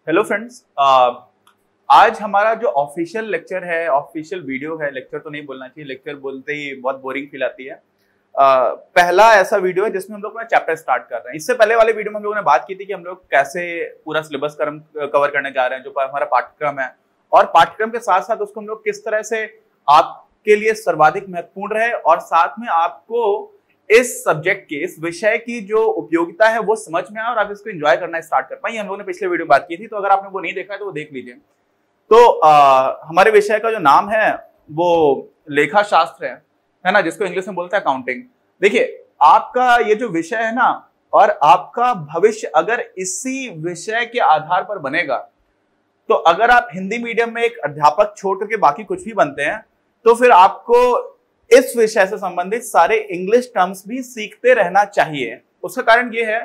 Hello friends, आज हमारा जो ऑफिशियल लेक्चर है, ऑफिशियल वीडियो है, लेक्चर तो नहीं बोलना चाहिए, लेक्चर बोलते ही बहुत बोरिंग फील आती है। पहला ऐसा वीडियो है जिसमें हम लोग अपना चैप्टर स्टार्ट कर रहे हैं। इससे पहले वाले वीडियो में हम लोगों ने बात की थी कि हम लोग कैसे पूरा सिलेबस कवर करने जा रहे हैं, जो हमारा पाठ्यक्रम है, और पाठ्यक्रम के साथ साथ उसको हम लोग किस तरह से आपके लिए सर्वाधिक महत्वपूर्ण रहे और साथ में आपको इस सब्जेक्ट के, इस विषय की जो उपयोगिता है वो समझ में आए और आप इसको एंजॉय करना स्टार्ट कर पाए। हम लोगों ने पिछले वीडियो में बात की थी, तो अगर आपने वो नहीं देखा है तो वो देख लीजिए। तो हमारे विषय का जो नाम है वो लेखा शास्त्र है ना, जिसको इंग्लिश में बोलते हैं अकाउंटिंग। देखिए, आपका ये जो विषय है ना, और आपका भविष्य अगर इसी विषय के आधार पर बनेगा, तो अगर आप हिंदी मीडियम में एक अध्यापक छोड़ करके बाकी कुछ भी बनते हैं, तो फिर आपको इस विषय से संबंधित सारे इंग्लिश टर्म्स भी सीखते रहना चाहिए। उसका कारण ये है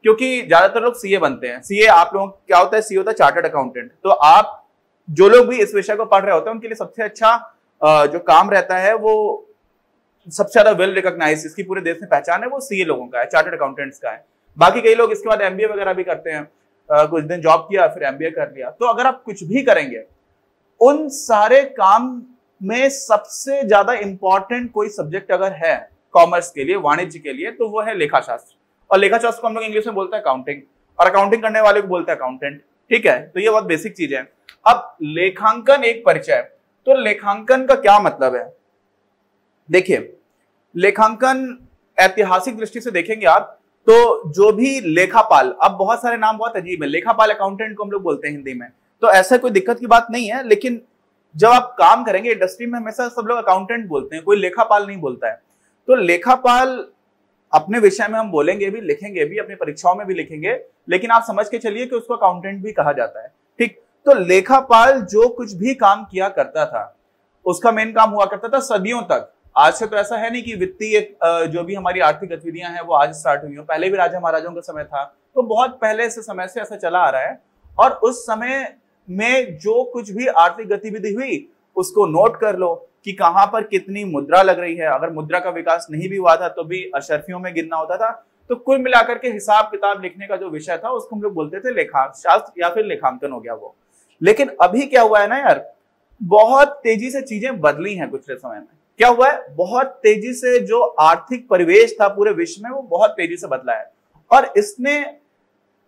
क्योंकि ज्यादातर लोग सीए बनते हैं। सीए आप लोगों को क्या होता है? सीए होता है चार्टर्ड अकाउंटेंट। तो आप जो लोग भी इस विषय को पढ़ रहे होते हैं उनके लिए सबसे अच्छा जो काम रहता है, वो सबसे ज्यादा वेल रिकॉग्नाइज, इसकी पूरे देश में पहचान है, वो सीए लोगों का है, चार्टर्ड अकाउंटेंट्स का है। बाकी कई लोग इसके बाद एमबीए वगैरह भी करते हैं, कुछ दिन जॉब किया फिर एमबीए कर लिया। तो अगर आप कुछ भी करेंगे, उन सारे काम में सबसे ज्यादा इंपॉर्टेंट कोई सब्जेक्ट अगर है कॉमर्स के लिए, वाणिज्य के लिए, तो वो है लेखा शास्त्र। और लेखा शास्त्र को हम लोग इंग्लिश में बोलते हैं अकाउंटिंग, और अकाउंटिंग करने वाले को बोलते हैं अकाउंटेंट। ठीक है, तो ये बहुत बेसिक चीज है। अब लेखांकन एक परिचय। तो लेखांकन का क्या मतलब है? देखिए, लेखांकन ऐतिहासिक दृष्टि से देखेंगे आप, तो जो भी लेखापाल, अब बहुत सारे नाम बहुत अजीब है, लेखापाल अकाउंटेंट को हम लोग बोलते हैं हिंदी में, तो ऐसा कोई दिक्कत की बात नहीं है। लेकिन जब आप काम करेंगे इंडस्ट्री में, हमेशा सब लोग अकाउंटेंट बोलते हैं, कोई लेखापाल नहीं बोलता है। तो लेखापाल अपने विषय में हम बोलेंगे भी, लिखेंगे भी, अपनी परीक्षाओं में भी लिखेंगे, लेकिन आप समझ के चलिए कि उसको अकाउंटेंट भी कहा जाता है। ठीक, तो लेखापाल जो कुछ भी काम किया करता था, उसका मेन काम हुआ करता था सदियों तक। आज से तो ऐसा है नहीं कि वित्तीय जो भी हमारी आर्थिक गतिविधियां हैं वो आज स्टार्ट हुई हो, पहले भी राजा महाराजाओं का समय था, तो बहुत पहले से समय से ऐसा चला आ रहा है। और उस समय में जो कुछ भी आर्थिक गतिविधि हुई उसको नोट कर लो कि कहां पर कितनी मुद्रा लग रही है। अगर मुद्रा का विकास नहीं भी हुआ था तो भी अशर्फियों में गिनना होता था। तो कुल मिलाकर के हिसाब किताब लिखने का जो विषय था उसको हम लोग बोलते थे लेखा शास्त्र, या फिर लेखांकन हो गया वो। लेकिन अभी क्या हुआ है ना यार, बहुत तेजी से चीजें बदली हैं पिछले समय में। क्या हुआ है? बहुत तेजी से जो आर्थिक परिवेश था पूरे विश्व में, वो बहुत तेजी से बदला है, और इसने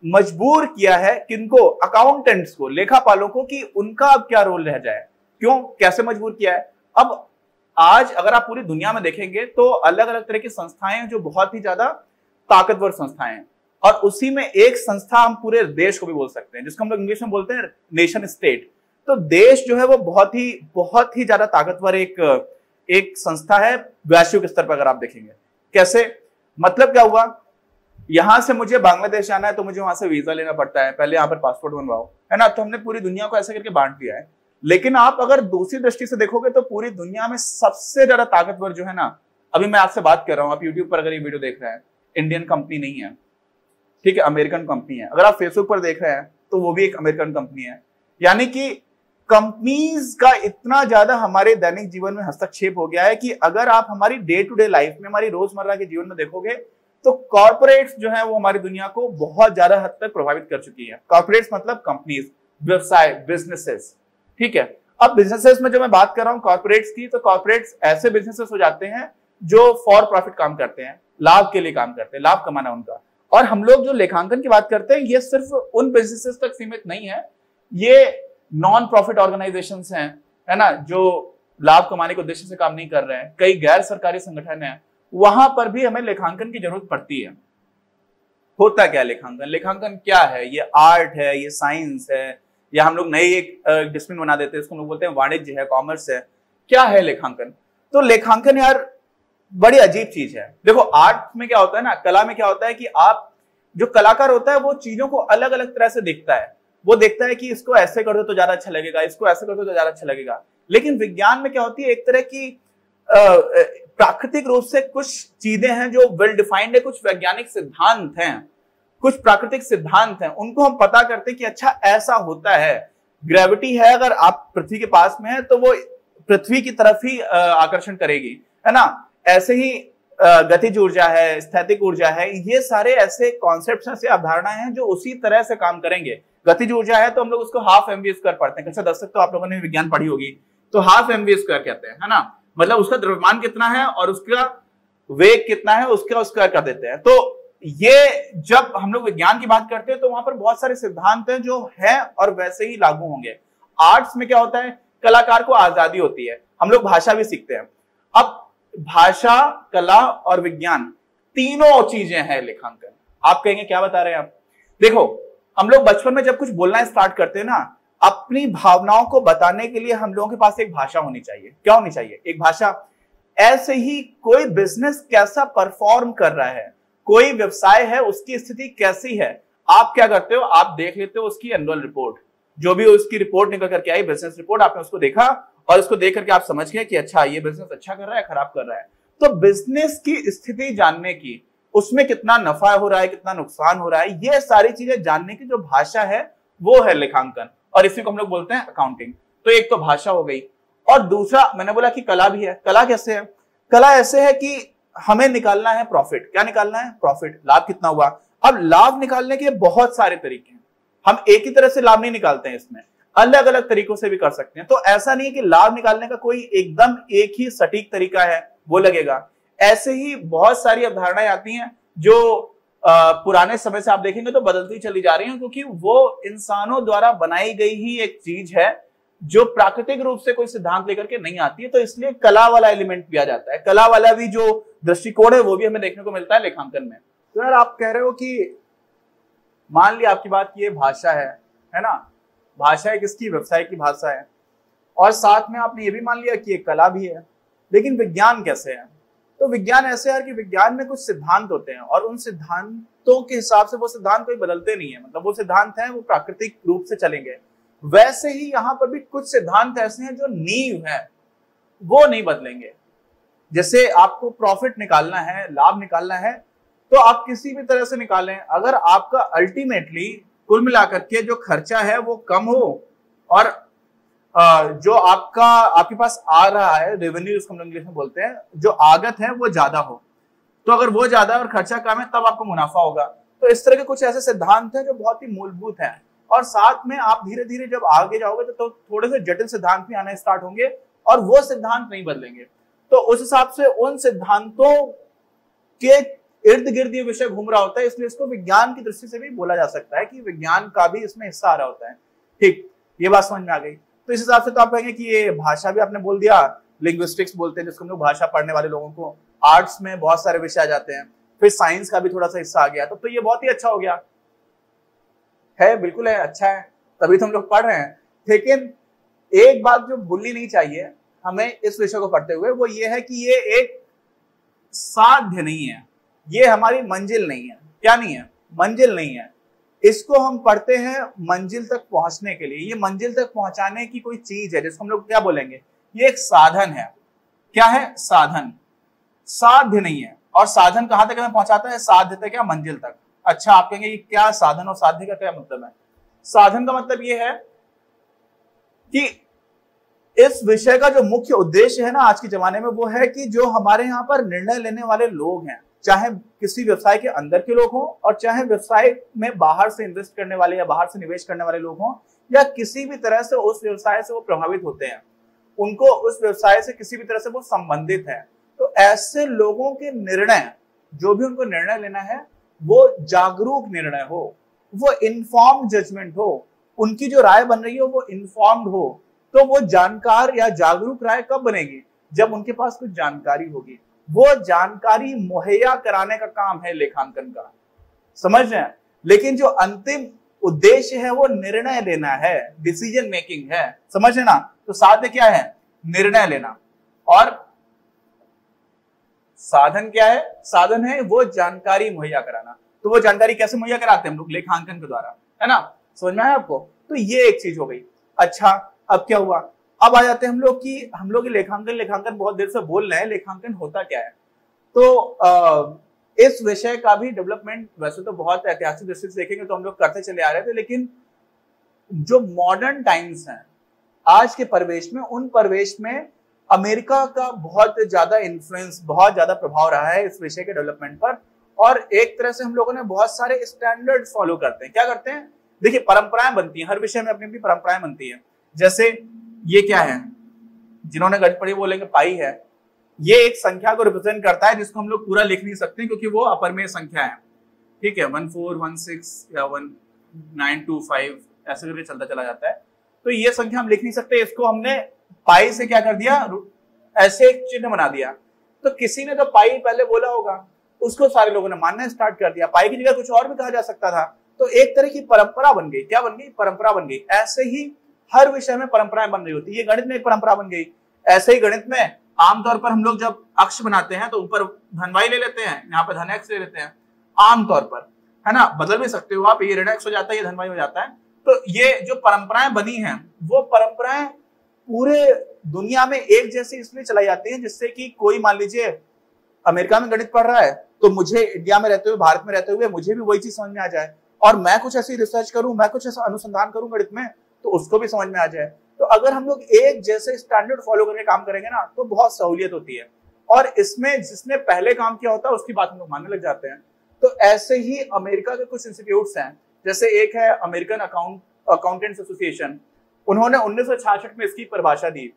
मजबूर किया है किनको? अकाउंटेंट्स को, लेखापालों को, कि उनका अब क्या रोल रह जाए। क्यों, कैसे मजबूर किया है? अब आज अगर आप पूरी दुनिया में देखेंगे तो अलग अलग तरह की संस्थाएं हैं जो बहुत ही ज्यादा ताकतवर संस्थाएं हैं, और उसी में एक संस्था हम पूरे देश को भी बोल सकते हैं, जिसको हम लोग इंग्लिश में बोलते हैं नेशन स्टेट। तो देश जो है वो बहुत ही ज्यादा ताकतवर एक संस्था है वैश्विक स्तर पर। अगर आप देखेंगे कैसे, मतलब क्या हुआ, यहां से मुझे बांग्लादेश जाना है तो मुझे वहां से वीजा लेना पड़ता है, पहले यहां पर पासपोर्ट बनवाओ, है ना। तो हमने पूरी दुनिया को ऐसे करके बांट दिया है। लेकिन आप अगर दूसरी दृष्टि से देखोगे तो पूरी दुनिया में सबसे ज्यादा ताकतवर जो है ना, अभी मैं आपसे बात कर रहा हूं, आप यूट्यूब पर अगर ये वीडियो देख रहे हैं, इंडियन कंपनी नहीं है, ठीक है, अमेरिकन कंपनी है। अगर आप फेसबुक पर देख रहे हैं तो वो भी एक अमेरिकन कंपनी है। यानी कि कंपनीज का इतना ज्यादा हमारे दैनिक जीवन में हस्तक्षेप हो गया है कि अगर आप हमारी डे टू डे लाइफ में, हमारी रोजमर्रा के जीवन में देखोगे तो कॉर्पोरेट्स जो है वो हमारी दुनिया को बहुत ज्यादा हद तक प्रभावित कर चुकी है। कॉर्पोरेट्स मतलब कंपनीज, व्यवसाय, बिजनेसेस। ठीक है, अब बिजनेसेस में जो मैं बात कर रहा हूं कॉर्पोरेट्स की, तो कॉर्पोरेट्स ऐसे बिजनेसेस हो जाते हैं जो फॉर प्रॉफिट काम करते हैं, लाभ के लिए काम करते हैं, लाभ कमाना उनका। और हम लोग जो लेखांकन की बात करते हैं, ये सिर्फ उन बिजनेसेस तक सीमित नहीं है, ये नॉन प्रॉफिट ऑर्गेनाइजेशंस हैं, है ना, जो लाभ कमाने के उद्देश्य से काम नहीं कर रहे हैं। कई गैर सरकारी संगठन हैं, वहां पर भी हमें लेखांकन की जरूरत पड़ती है। होता क्या लेखांकन? लेखांकन क्या है? ये आर्ट है, ये साइंस है, या हम लोग नई एक डिसिप्लिन बना देते हैं, इसको हम लोग बोलते हैं वाणिज्य है, कॉमर्स है। क्या है लेखांकन? तो लेखांकन यार बड़ी अजीब चीज है। देखो, आर्ट में क्या होता है ना, कला में क्या होता है कि आप, जो कलाकार होता है वो चीजों को अलग अलग तरह से देखता है। वो देखता है कि इसको ऐसे कर दो तो ज्यादा अच्छा लगेगा, इसको ऐसे कर दो तो ज्यादा अच्छा लगेगा। लेकिन विज्ञान में क्या होती है, एक तरह की प्राकृतिक रूप से कुछ चीजें हैं जो वेल डिफाइंड है, कुछ वैज्ञानिक सिद्धांत हैं, कुछ प्राकृतिक सिद्धांत हैं, उनको हम पता करते हैं कि अच्छा ऐसा होता है। ग्रेविटी है, अगर आप पृथ्वी के पास में है तो वो पृथ्वी की तरफ ही आकर्षण करेगी, है ना। ऐसे ही गतिज ऊर्जा है, स्थैतिक ऊर्जा है, ये सारे ऐसे कॉन्सेप्ट्स, ऐसे अवधारणाएं हैं जो उसी तरह से काम करेंगे। गतिज ऊर्जा है तो हम लोग उसको हाफ mv स्क्वायर पढ़ते हैं। कक्षा 10 तक तो आप लोगों ने विज्ञान पढ़ी होगी, तो हाफ mv स्क्वायर कहते हैं, है ना, मतलब उसका द्रव्यमान कितना है और उसका वेग कितना है उसका स्क्वायर कर देते हैं। तो ये जब हम लोग विज्ञान की बात करते हैं तो वहां पर बहुत सारे सिद्धांत हैं जो है और वैसे ही लागू होंगे। आर्ट्स में क्या होता है, कलाकार को आजादी होती है, हम लोग भाषा भी सीखते हैं। अब भाषा, कला और विज्ञान तीनों चीजें हैं लेखांकन। आप कहेंगे क्या बता रहे हैं आप? देखो, हम लोग बचपन में जब कुछ बोलना स्टार्ट करते हैं ना, अपनी भावनाओं को बताने के लिए हम लोगों के पास एक भाषा होनी चाहिए। क्या होनी चाहिए? एक भाषा। ऐसे ही कोई बिजनेस कैसा परफॉर्म कर रहा है, कोई व्यवसाय है उसकी स्थिति कैसी है, आप क्या करते हो, आप देख लेते हो उसकी एनुअल रिपोर्ट, जो भी उसकी रिपोर्ट निकल करके आई, बिजनेस रिपोर्ट, आपने उसको देखा और उसको देख करके आप समझ गए कि अच्छा ये बिजनेस अच्छा कर रहा है, खराब कर रहा है। तो बिजनेस की स्थिति जानने की, उसमें कितना नफा हो रहा है, कितना नुकसान हो रहा है, ये सारी चीजें जानने की जो भाषा है वो है लेखांकन, और इसी को हम लोग बोलते हैं अकाउंटिंग। तो एक तो भाषा हो गई, और दूसरा मैंने बोला कि कला भी है। कला कैसे है? कला ऐसे है कि हमें निकालना है प्रॉफिट। क्या निकालना है? प्रॉफिट, लाभ कितना हुआ। अब लाभ निकालने के बहुत सारे तरीके हैं, हम एक ही तरह से लाभ नहीं निकालते हैं, इसमें अलग अलग तरीकों से भी कर सकते हैं। तो ऐसा नहीं है कि लाभ निकालने का कोई एकदम एक ही सटीक तरीका है वो लगेगा। ऐसे ही बहुत सारी अवधारणाएं आती हैं जो पुराने समय से आप देखेंगे तो बदलती चली जा रही हैं, क्योंकि वो इंसानों द्वारा बनाई गई ही एक चीज है जो प्राकृतिक रूप से कोई सिद्धांत लेकर के नहीं आती है। तो इसलिए कला वाला एलिमेंट भी आ जाता है, कला वाला भी जो दृष्टिकोण है वो भी हमें देखने को मिलता है लेखांकन में। तो यार आप कह रहे हो कि मान लिया आपकी बात की ये भाषा है ना, भाषा है किसकी? व्यवसाय की भाषा है, और साथ में आपने ये भी मान लिया कि ये कला भी है। लेकिन विज्ञान कैसे है? तो विज्ञान ऐसे है कि विज्ञान में कुछ सिद्धांत होते हैं और उन सिद्धांतों के हिसाब से वो सिद्धांत कोई बदलते नहीं है, मतलब वो सिद्धांत हैं वो प्राकृतिक रूप से चलेंगे। वैसे ही यहाँ पर भी कुछ सिद्धांत ऐसे हैं जो नींव है, वो नहीं बदलेंगे। जैसे आपको प्रॉफिट निकालना है, लाभ निकालना है, तो आप किसी भी तरह से निकालें, अगर आपका अल्टीमेटली कुल मिलाकर के जो खर्चा है वो कम हो और जो आपके पास आ रहा है रेवेन्यू, उसको हम इंग्लिश में बोलते हैं, जो आगत है वो ज्यादा हो, तो अगर वो ज्यादा है और खर्चा कम है तब आपको मुनाफा होगा। तो इस तरह के कुछ ऐसे सिद्धांत हैं जो बहुत ही मूलभूत हैं, और साथ में आप धीरे धीरे जब आगे जाओगे तो थोड़े से जटिल सिद्धांत भी आने स्टार्ट होंगे और वो सिद्धांत नहीं बदलेंगे। तो उस हिसाब से उन सिद्धांतों के इर्द गिर्द ये विषय घूम रहा होता है, इसलिए इसको विज्ञान की दृष्टि से भी बोला जा सकता है कि विज्ञान का भी इसमें हिस्सा आ रहा होता है। ठीक, ये बात समझ में आ गई। तो इस हिसाब से तो आप कहेंगे कि ये भाषा भी आपने बोल दिया, लिंग्विस्टिक्स बोलते हैं जिसको हम लोग भाषा पढ़ने वाले लोगों को। आर्ट्स में बहुत सारे विषय आ जाते हैं, फिर साइंस का भी थोड़ा सा हिस्सा आ गया, तो ये बहुत ही अच्छा हो गया है। बिल्कुल है, अच्छा है, तभी तो हम लोग पढ़ रहे हैं। लेकिन एक बात जो भूलनी नहीं चाहिए हमें इस विषय को पढ़ते हुए, वो ये है कि ये एक साध्य नहीं है, ये हमारी मंजिल नहीं है। क्या नहीं है? मंजिल नहीं है। इसको हम पढ़ते हैं मंजिल तक पहुंचने के लिए। ये मंजिल तक पहुंचाने की कोई चीज है जिसको हम लोग क्या बोलेंगे, ये एक साधन है। क्या है? साधन। साध्य नहीं है। और साधन कहां तक हमें पहुंचाता है? साध्य तक या मंजिल तक। अच्छा, आप कहेंगे ये क्या साधन और साध्य का क्या मतलब है? साधन का मतलब ये है कि इस विषय का जो मुख्य उद्देश्य है ना आज के जमाने में, वो है कि जो हमारे यहाँ पर निर्णय लेने वाले लोग हैं, चाहे किसी व्यवसाय के अंदर के लोग हों और चाहे व्यवसाय में बाहर से इन्वेस्ट करने वाले या बाहर से निवेश करने वाले लोग हों, या किसी भी तरह से उस व्यवसाय से वो प्रभावित होते हैं, उनको उस व्यवसाय से किसी भी तरह से वो संबंधित है, तो ऐसे लोगों के निर्णय, जो भी उनको निर्णय लेना है, वो जागरूक निर्णय हो, वो इन्फॉर्म्ड जजमेंट हो, उनकी जो राय बन रही हो वो इन्फॉर्म्ड हो। तो वो जानकार या जागरूक राय कब बनेगी? जब उनके पास कुछ जानकारी होगी। वो जानकारी मुहैया कराने का काम है लेखांकन का, समझ रहे हैं? लेकिन जो अंतिम उद्देश्य है वो निर्णय लेना है, डिसीजन मेकिंग है, समझ रहे ना? तो साध्य क्या है? निर्णय लेना। और साधन क्या है? साधन है वो जानकारी मुहैया कराना। तो वो जानकारी कैसे मुहैया कराते हैं हम लोग? लेखांकन के द्वारा, है ना? समझ में आया आपको? तो ये एक चीज हो गई। अच्छा, अब क्या हुआ? अब आ जाते हैं हम लोग कि हम लोग लेखांकन बहुत देर से बोल रहे हैं, लेखांकन होता क्या है? तो इस विषय का भी डेवलपमेंट वैसे तो बहुत ऐतिहासिक दृष्टि से देखेंगे तो हम लोग करते चले आ रहे थे, लेकिन जो मॉडर्न टाइम्स हैं आज के परिवेश में, उन परिवेश में अमेरिका का बहुत ज्यादा इन्फ्लुएंस, बहुत ज्यादा प्रभाव रहा है इस विषय के डेवलपमेंट पर। और एक तरह से हम लोगों ने बहुत सारे स्टैंडर्ड फॉलो करते हैं। क्या करते हैं? देखिए परंपराएं बनती हैं, हर विषय में अपनी अपनी परंपराएं बनती है। जैसे ये क्या है, जिन्होंने गणित पढ़ी बोलेंगे पाई है। ये एक संख्या को रिप्रेजेंट करता है जिसको हम लोग पूरा लिख नहीं सकते क्योंकि वो अपरमेय संख्या है, ठीक है, 1416 या 1925 ऐसे करके चलता चला जाता है। तो ये संख्या हम लिख नहीं सकते, इसको हमने पाई से क्या कर दिया, ऐसे एक चिन्ह बना दिया। तो किसी ने तो पाई पहले बोला होगा, उसको सारे लोगों ने मानना स्टार्ट कर दिया, पाई की जगह कुछ और भी कहा जा सकता था। तो एक तरह की परंपरा बन गई। क्या बन गई, परंपरा बन गई। ऐसे ही हर विषय में परंपराएं बन रही होती है। ये गणित में एक परंपरा बन गई। ऐसे ही गणित में आमतौर पर हम लोग जब अक्ष बनाते हैं तो ऊपर धन y ले लेते हैं, यहाँ पे धन x ले लेते हैं आमतौर पर, है ना। बदल भी सकते हो आप, ये ऋण x हो जाता है, ये धन y हो जाता है। तो ये जो परंपराएं बनी हैं वो परंपराएं पूरे दुनिया में एक जैसी इसलिए चलाई जाती है जिससे कि कोई मान लीजिए अमेरिका में गणित पढ़ रहा है तो मुझे इंडिया में रहते हुए, भारत में रहते हुए मुझे भी वही चीज समझ में आ जाए, और मैं कुछ ऐसी रिसर्च करूं, मैं कुछ ऐसा अनुसंधान करूं गणित में तो उसको भी समझ में आ जाए। तो अगर हम लोग एक जैसे स्टैंडर्ड फॉलो करके काम करेंगे ना तो बहुत सहूलियत होती है, और इसमें जिसने पहले काम किया होता है उसकी बात हम लोग मानने लग जाते हैं। तो ऐसे ही अमेरिका के कुछ इंस्टीट्यूट्स हैं, जैसे एक है अमेरिकन अकाउंटेंट्स एसोसिएशन, उन्होंने 1966 में इसकी परिभाषा दी।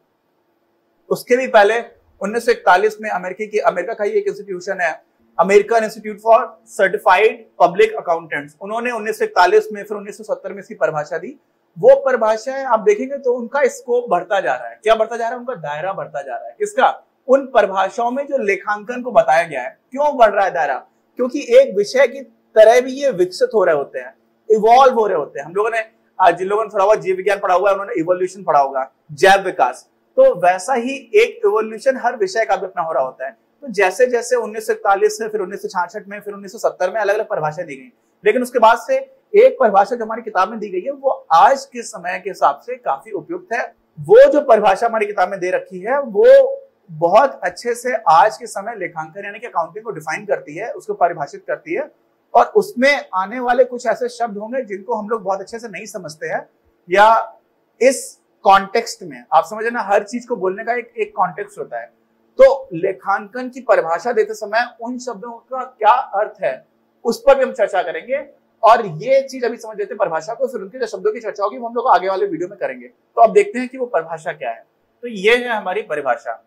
उसके भी पहले 1941 में अमेरिका का ही एक इंस्टीट्यूशन है, American institute for certified public accountants, उन्होंने 1941 में, फिर 1970 में इसकी परिभाषा दी। वो परिभाषाएं आप देखेंगे तो उनका स्कोप बढ़ता जा रहा है। क्या बढ़ता जा रहा है, उनका दायरा बढ़ता जा रहा है। किसका, उन परिभाषाओं में जो लेखांकन को बताया गया है। क्यों बढ़ रहा है दायरा, क्योंकि एक विषय की तरह भी ये विकसित हो रहे होते हैं, इवॉल्व हो रहे होते हैं। हम लोगों ने, जिन लोगों ने थोड़ा बहुत जीव विज्ञान पढ़ा हुआ है उन्होंने इवोल्यूशन पढ़ा होगा, जैव विकास, तो वैसा ही एक इवोल्यूशन हर विषय का भी अपना हो रहा होता है। तो जैसे जैसे 1941 से, फिर 1966 में, फिर 1970 में अलग अलग परिभाषा दी गई, लेकिन उसके बाद से एक परिभाषा जो हमारी किताब में दी गई है वो आज के समय के हिसाब से काफी उपयुक्त है। वो जो परिभाषा हमारी किताब में दे रखी है वो बहुत अच्छे से आज के समय लेखांकन यानी कि अकाउंटिंग को डिफाइन करती है, उसको परिभाषित करती है, और उसमें आने वाले कुछ ऐसे शब्द होंगे जिनको हम लोग बहुत अच्छे से नहीं समझते हैं, या इस कॉन्टेक्स्ट में, आप समझे ना, हर चीज को बोलने का एक कॉन्टेक्स्ट होता है। तो लेखांकन की परिभाषा देते समय उन शब्दों का क्या अर्थ है उस पर भी हम चर्चा करेंगे, और ये चीज अभी समझ लेते हैं परिभाषा को, फिर उनके जो शब्दों की चर्चा होगी वो हम लोग आगे वाले वीडियो में करेंगे। तो आप देखते हैं कि वो परिभाषा क्या है। तो ये है हमारी परिभाषा,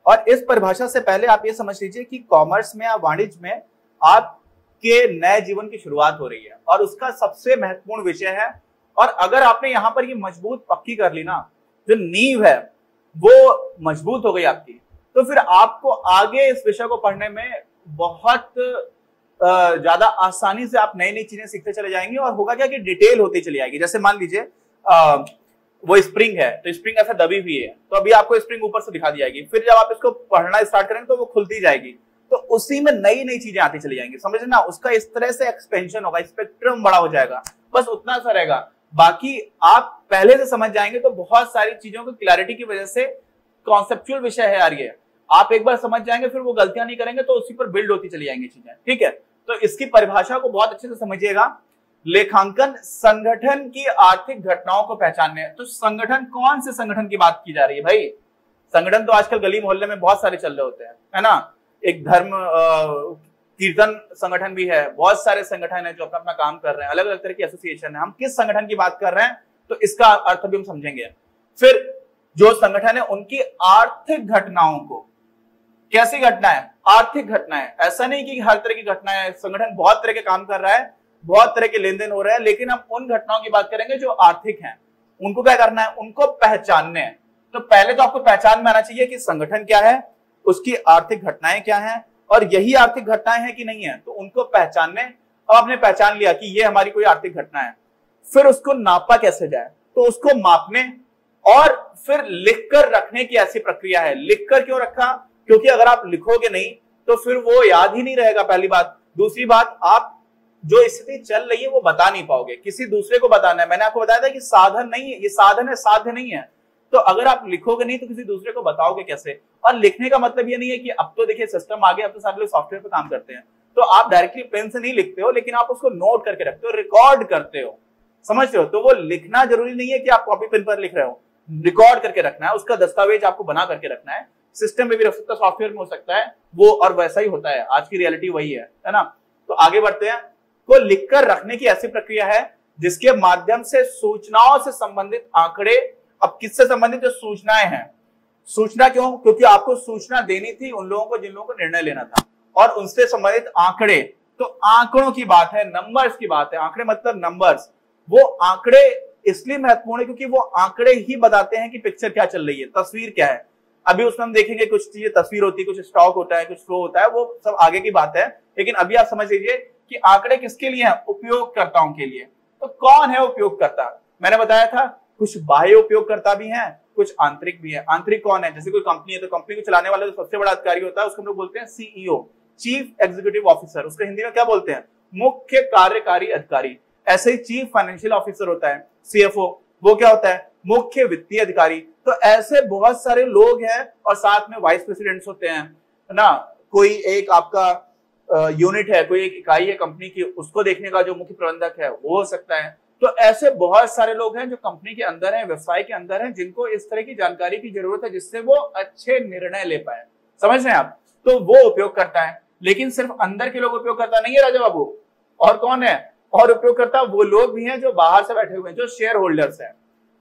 और इस परिभाषा से पहले आप ये समझ लीजिए कि कॉमर्स में या वाणिज्य में आपके नए जीवन की शुरुआत हो रही है, और उसका सबसे महत्वपूर्ण विषय है। और अगर आपने यहाँ पर ये मजबूत पक्की कर ली ना, जो नींव है वो मजबूत हो गई आपकी, तो फिर आपको आगे इस विषय को पढ़ने में बहुत ज्यादा आसानी से आप नई नई चीजें सीखते चले जाएंगे, और होगा क्या कि डिटेल होती चली जाएगी। जैसे मान लीजिए वो स्प्रिंग है, तो स्प्रिंग ऐसा दबी हुई है, तो अभी आपको स्प्रिंग ऊपर से दिखा दी जाएगी, फिर जब आप इसको पढ़ना स्टार्ट करेंगे तो वो खुलती जाएगी, तो उसी में नई नई चीजें आती चली जाएंगी, समझे ना। उसका इस तरह से एक्सपेंशन होगा, स्पेक्ट्रम बड़ा हो जाएगा, बस उतना सा रहेगा। बाकी आप पहले से समझ जाएंगे तो बहुत सारी चीजों की क्लैरिटी की वजह से, कॉन्सेप्चुअल विषय है यार ये, आप एक बार समझ जाएंगे फिर वो गलतियां नहीं करेंगे, तो उसी पर बिल्ड होती चली जाएंगी चीजें, ठीक है। तो इसकी परिभाषा को बहुत अच्छे से समझिएगा। लेखांकन संगठन की आर्थिक घटनाओं को पहचानने। तो संगठन, कौन से संगठन की बात की जा रही है भाई? संगठन तो आजकल गली मोहल्ले में बहुत सारे चल रहे होते हैं, है ना। एक धर्म कीर्तन संगठन भी है, बहुत सारे संगठन है जो अपना अपना काम कर रहे हैं, अलग अलग तरह की एसोसिएशन है। हम किस संगठन की बात कर रहे हैं तो इसका अर्थ भी हम समझेंगे। फिर जो संगठन है उनकी आर्थिक घटनाओं को, कैसी घटना है, आर्थिक घटना है, ऐसा नहीं कि हर तरह की घटना है। संगठन बहुत तरह के काम कर रहा है, बहुत तरह के लेन देन हो रहे हैं, लेकिन हम उन घटनाओं की बात करेंगे जो आर्थिक हैं। उनको क्या करना है, उनको पहचानने हैं। तो पहले तो आपको पहचान में आना चाहिए कि संगठन क्या है, उसकी आर्थिक घटनाएं क्या हैं, और यही आर्थिक घटनाएं हैं कि नहीं है, तो उनको पहचानने। अब आपने पहचान लिया कि ये हमारी कोई आर्थिक घटना है, फिर उसको नापा कैसे जाए, तो उसको मापने और फिर लिखकर रखने की ऐसी प्रक्रिया है। लिखकर क्यों रखा, क्योंकि अगर आप लिखोगे नहीं तो फिर वो याद ही नहीं रहेगा, पहली बात। दूसरी बात, आप जो स्थिति चल रही है वो बता नहीं पाओगे, किसी दूसरे को बताना है। मैंने आपको बताया था कि साधन नहीं है, ये साधन है, साध्य नहीं है। तो अगर आप लिखोगे नहीं तो किसी दूसरे को बताओगे कैसे। और लिखने का मतलब ये नहीं है कि अब तो देखिए सिस्टम आ गया, अब तो सारे लोग सॉफ्टवेयर पे काम करते हैं, तो आप डायरेक्टली पेन से नहीं लिखते हो, लेकिन आप उसको नोट करके रखते हो, रिकॉर्ड करते हो, समझते हो। तो वो लिखना जरूरी नहीं है कि आप कॉपी पेन पर लिख रहे हो, रिकॉर्ड करके रखना है, उसका दस्तावेज आपको बना करके रखना है। सिस्टम में भी रख सकता है, सॉफ्टवेयर में हो सकता है वो, और वैसा ही होता है, आज की रियलिटी वही है ना। तो आगे बढ़ते हैं। तो लिखकर रखने की ऐसी प्रक्रिया है जिसके माध्यम से सूचनाओं से संबंधित आंकड़े, अब किससे संबंधित जो सूचनाएं हैं, सूचना क्यों, क्योंकि आपको सूचना देनी थी उन लोगों को जिन लोगों को निर्णय लेना था, और उनसे संबंधित आंकड़े, तो आंकड़ों की बात है, नंबर्स की बात है। आंकड़े मतलब नंबर्स। वो आंकड़े इसलिए महत्वपूर्ण है क्योंकि वो आंकड़े ही बताते हैं कि पिक्चर क्या चल रही है, तस्वीर क्या है। अभी उसमें हम देखेंगे कुछ चीजें तस्वीर होती है, कुछ स्टॉक होता है, कुछ फ्लो होता है, वो सब आगे की बात है। लेकिन अभी आप समझ लीजिए कि आंकड़े किसके लिए हैं, उपयोगकर्ताओं के लिए। तो कौन है उपयोगकर्ता? मैंने बताया था कुछ बाह्य उपयोगकर्ता भी हैं, कुछ आंतरिक भी है। आंतरिक कौन है? जैसे कोई कंपनी है तो कंपनी को चलाने वाला जो सबसे बड़ा अधिकारी होता है उसको हम लोग बोलते हैं सीईओ, चीफ एग्जीक्यूटिव ऑफिसर। उसको हिंदी में क्या बोलते हैं? मुख्य कार्यकारी अधिकारी। ऐसे ही चीफ फाइनेंशियल ऑफिसर होता है सीएफओ, वो क्या होता है? मुख्य वित्तीय अधिकारी। तो ऐसे बहुत सारे लोग हैं, और साथ में वाइस प्रेसिडेंट्स होते हैं ना। कोई एक आपका यूनिट है, कोई एक इकाई है कंपनी की, उसको देखने का जो मुख्य प्रबंधक है वो हो सकता है। तो ऐसे बहुत सारे लोग हैं जो कंपनी के अंदर हैं, व्यवसाय के अंदर हैं, जिनको इस तरह की जानकारी की जरूरत है जिससे वो अच्छे निर्णय ले पाए। समझ रहे हैं आप? तो वो उपयोग करता है। लेकिन सिर्फ अंदर के लोग उपयोग करता नहीं है राजा बाबू। और कौन है? और उपयोगकर्ता वो लोग भी हैं जो बाहर से बैठे हुए हैं, जो शेयर होल्डर्स हैं,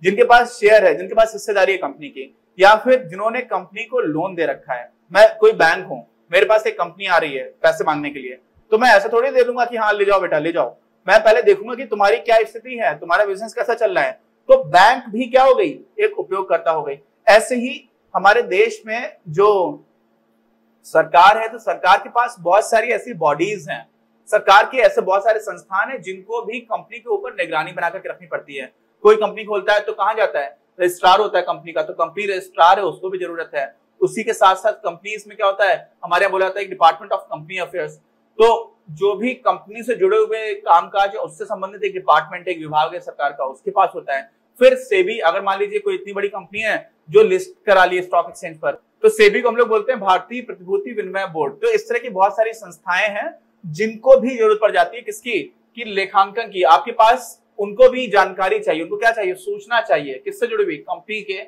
जिनके पास शेयर है, जिनके पास हिस्सेदारी है कंपनी की, या फिर जिन्होंने कंपनी को लोन दे रखा है। मैं कोई बैंक हूं, मेरे पास एक कंपनी आ रही है पैसे मांगने के लिए, तो मैं ऐसा थोड़ी दे दूंगा कि हाँ ले जाओ बेटा ले जाओ। मैं पहले देखूंगा कि तुम्हारी क्या स्थिति है, तुम्हारा बिजनेस कैसा चल रहा है। तो बैंक भी क्या हो गई? एक उपयोगकर्ता हो गई। ऐसे ही हमारे देश में जो सरकार है, तो सरकार के पास बहुत सारी ऐसी बॉडीज हैं, सरकार के ऐसे बहुत सारे संस्थान हैं जिनको भी कंपनी के ऊपर निगरानी बनाकर के रखनी पड़ती है। कोई कंपनी खोलता है तो कहाँ जाता है? रजिस्ट्रार होता है कंपनी का, तो कंपनी रजिस्ट्रार है, उसको भी जरूरत है। उसी के साथ साथ कंपनीज में क्या होता है? हमारे यहाँ बोला जाता है डिपार्टमेंट ऑफ कंपनी अफेयर्स। तो जो भी कंपनी से जुड़े हुए कामकाज है उससे संबंधित एक डिपार्टमेंट, एक विभाग है सरकार का, उसके पास होता है। फिर सेबी, अगर मान लीजिए कोई इतनी बड़ी कंपनी है जो लिस्ट करा ली स्टॉक एक्सचेंज पर, तो सेबी को हम लोग बोलते हैं भारतीय प्रतिभूति विनिमय बोर्ड। तो इस तरह की बहुत सारी संस्थाएं हैं जिनको भी जरूरत पड़ जाती है किसकी? कि लेखांकन की। आपके पास उनको भी जानकारी चाहिए, उनको क्या चाहिए? सूचना चाहिए। किससे जुड़ी हुई? कंपनी के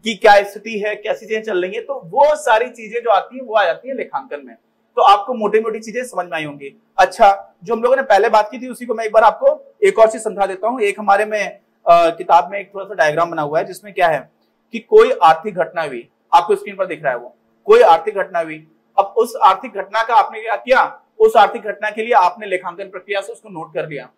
की क्या स्थिति है, कैसी चीजें चल रही है। तो वो सारी चीजें जो आती है वो आ जाती है लेखांकन में। तो आपको मोटी मोटी चीजें समझ में आई होंगी। अच्छा, जो हम लोगों ने पहले बात की थी उसी को मैं एक बार आपको एक और चीज समझा देता हूँ। एक हमारे में किताब में एक थोड़ा सा डायग्राम बना हुआ है जिसमें क्या है कि कोई आर्थिक घटना हुई, आपको स्क्रीन पर दिख रहा है वो, कोई आर्थिक घटना हुई। अब उस आर्थिक घटना का आपने क्या किया? उस आर्थिक घटना के लिए आपने लेखांकन प्रक्रिया से उसको नोट कर लिया।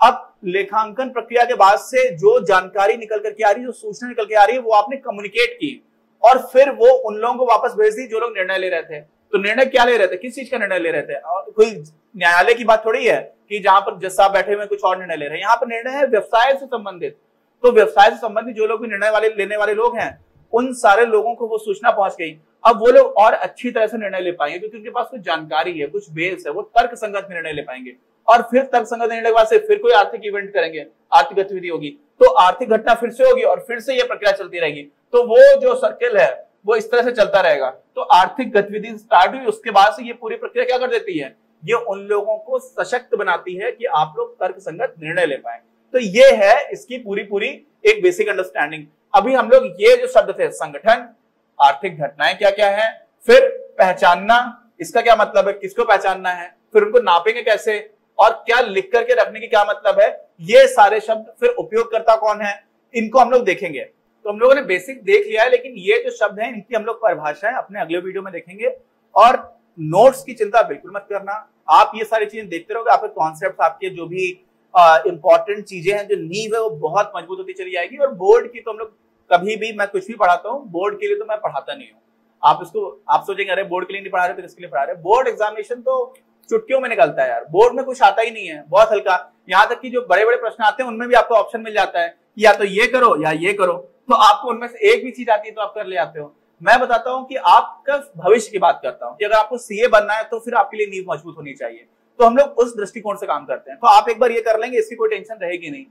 अब लेखांकन प्रक्रिया के बाद से जो जानकारी निकल करके आ रही है, जो सूचना निकल के आ रही है, वो आपने कम्युनिकेट की और फिर वो उन लोगों को वापस भेज दी जो लोग निर्णय ले रहे थे। तो निर्णय क्या ले रहे थे? किस चीज का निर्णय ले रहे थे? और कोई न्यायालय की बात थोड़ी है कि जहां पर जज साहब बैठे हुए कुछ और निर्णय ले रहे हैं। यहाँ पर निर्णय है व्यवसाय से संबंधित। तो व्यवसाय से संबंधित जो लोग भी निर्णय लेने वाले लोग हैं, उन सारे लोगों को वो सूचना पहुंच गई। अब वो लोग और अच्छी तरह से निर्णय ले पाएंगे क्योंकि उनके पास कुछ जानकारी है, कुछ बेस है, वो तर्क संगत निर्णय ले पाएंगे। और फिर तर्क संगत निर्णय के बाद से फिर कोई आर्थिक इवेंट करेंगे, आर्थिक गतिविधि होगी, तो आर्थिक घटना फिर से होगी और फिर से ये प्रक्रिया चलती रहेगी। तो वो जो सर्किल है वो इस तरह से चलता रहेगा। तो आर्थिक गतिविधि स्टार्ट हुई, उसके बाद से ये पूरी प्रक्रिया क्या कर देती है? ये उन लोगों को सशक्त बनाती है कि आप लोग तर्क संगत निर्णय ले पाए। तो ये है इसकी पूरी एक बेसिक अंडरस्टैंडिंग। अभी हम लोग ये जो शब्द थे, संगठन, आर्थिक घटनाएं क्या क्या है, फिर पहचानना, इसका क्या मतलब है, किसको पहचानना है, फिर उनको नापेंगे कैसे, और क्या लिख करके रखने की क्या मतलब है, ये सारे शब्द, फिर उपयोगकर्ता कौन है, इनको हम लोग देखेंगे। तो हम लोगों ने बेसिक देख लिया है, लेकिन ये जो शब्द हैं इनकी हम लोग परिभाषाएं अपने अगले वीडियो में देखेंगे। और नोट्स की चिंता बिल्कुल मत करना, आप ये सारी चीजें देखते रहोगे, आपके कॉन्सेप्ट, आपके जो भी इंपॉर्टेंट चीजें हैं, जो नींव है वो बहुत मजबूत होती चली जाएगी। और बोर्ड की तो हम लोग कभी भी, मैं कुछ भी पढ़ाता हूँ बोर्ड के लिए तो मैं पढ़ाता नहीं हूँ। आप सोचेंगे अरे बोर्ड के लिए नहीं पढ़ा रहे तो किसके लिए पढ़ा रहे? बोर्ड एग्जामिनेशन तो चुटकियों में निकलता है यार, बोर्ड में कुछ आता ही नहीं है, बहुत हल्का। यहाँ तक कि जो बड़े बड़े प्रश्न आते हैं उनमें भी आपको ऑप्शन मिल जाता है कि या तो ये करो या ये करो, तो आपको उनमें से एक भी चीज आती है तो आप कर ले आते हो। मैं बताता हूँ कि आपका भविष्य की बात करता हूँ कि अगर आपको सीए बनना है तो फिर आपके लिए नींव मजबूत होनी चाहिए। तो हम लोग उस दृष्टिकोण से काम करते हैं। तो आप एक बार ये कर लेंगे, इसकी कोई टेंशन रहेगी नहीं।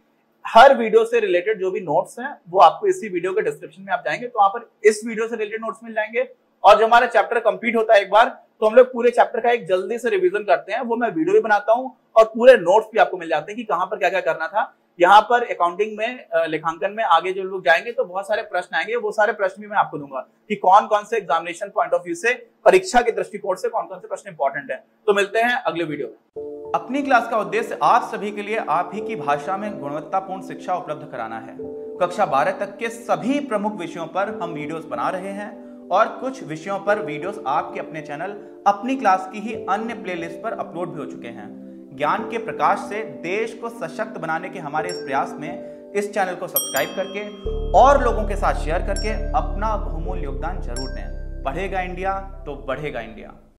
हर वीडियो से रिलेटेड जो भी नोट्स हैं वो आपको इसी वीडियो के डिस्क्रिप्शन में आप जाएंगे तो वहां पर इस वीडियो से रिलेटेड नोट्स मिल जाएंगे। और जब हमारा चैप्टर कंप्लीट होता है एक बार, तो हम लोग पूरे चैप्टर का एक जल्दी से रिवीजन करते हैं, वो मैं वीडियो भी बनाता हूँ और पूरे नोट्स भी आपको मिल जाते हैं कि कहां पर क्या क्या करना था। यहाँ पर अकाउंटिंग में, लेखांकन में आगे जो लोग जाएंगे तो बहुत सारे प्रश्न आएंगे, वो सारे प्रश्न भी मैं आपको दूंगा कि कौन कौन से एग्जामिनेशन पॉइंट ऑफ व्यू से, परीक्षा के दृष्टिकोण से कौन कौन से प्रश्न इंपॉर्टेंट है। तो मिलते हैं अगले वीडियो में। अपनी क्लास का उद्देश्य आप सभी के लिए आप ही की भाषा में गुणवत्तापूर्ण शिक्षा उपलब्ध कराना है। कक्षा 12 तक के सभी प्रमुख विषयों पर हम वीडियोस बना रहे हैं और कुछ विषयों पर वीडियोस आपके अपने चैनल अपनी क्लास की ही अन्य प्लेलिस्ट पर अपलोड भी हो चुके हैं। ज्ञान के प्रकाश से देश को सशक्त बनाने के हमारे इस प्रयास में इस चैनल को सब्सक्राइब करके और लोगों के साथ शेयर करके अपना बहुमूल्य योगदान जरूर दें। पढ़ेगा इंडिया तो बढ़ेगा इंडिया।